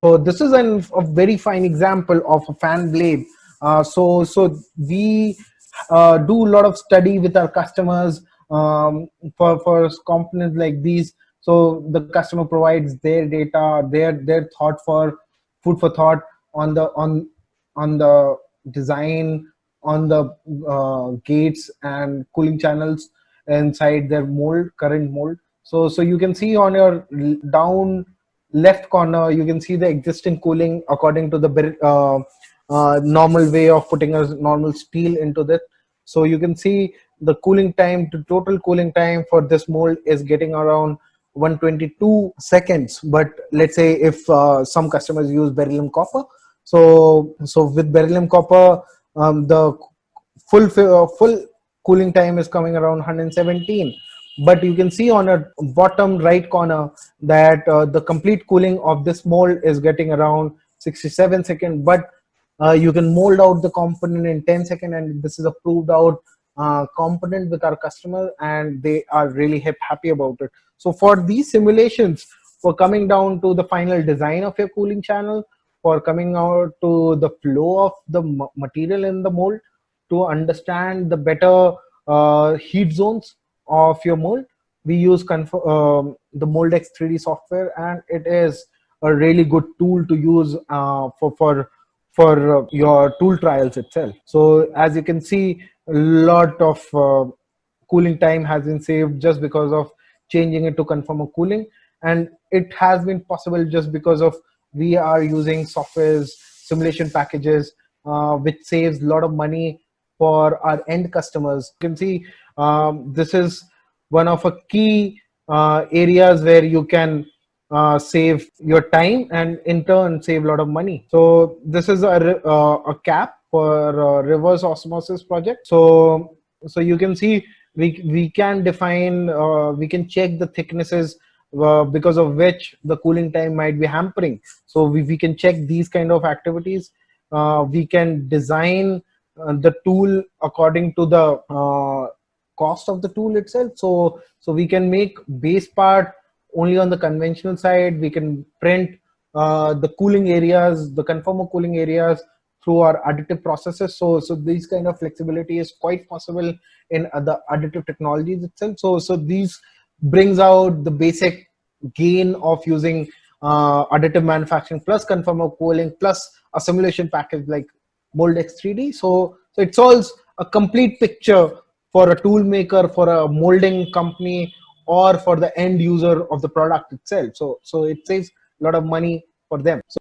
So this is a very fine example of a fan blade. So we do a lot of study with our customers for components like these. So the customer provides their data, their thought for food for thought on the design, on the gates and cooling channels inside their mold, current mold. So you can see on your down left corner, you can see the existing cooling according to the normal way of putting a normal steel into that. So you can see the cooling time, the total cooling time for this mold is getting around 122 seconds. But let's say if some customers use beryllium copper, so with beryllium copper, the full cooling time is coming around 117. But you can see on a bottom right corner that the complete cooling of this mold is getting around 67 seconds. But you can mold out the component in 10 seconds, and this is a proved out component with our customer, and they are really happy about it. So for these simulations, for coming down to the final design of your cooling channel, for coming out to the flow of the material in the mold, to understand the better heat zones of your mold, we use the Moldex 3D software, and it is a really good tool to use for your tool trials itself. So as you can see, a lot of cooling time has been saved just because of changing it to conformal cooling, and it has been possible just because of we are using softwares, simulation packages, which saves a lot of money for our end customers. You can see this is one of a key areas where you can save your time and in turn save a lot of money. So this is a cap for reverse osmosis project. So you can see we can define, we can check the thicknesses because of which the cooling time might be hampering. So we can check these kind of activities. We can design the tool according to the cost of the tool itself. So we can make base part only on the conventional side. We can print the cooling areas, the conformal cooling areas through our additive processes. So these kind of flexibility is quite possible in the additive technologies itself. So these brings out the basic gain of using additive manufacturing plus conformal cooling plus a simulation package like Moldex 3D. So it solves a complete picture for a tool maker, for a molding company, or for the end user of the product itself. So it saves a lot of money for them. So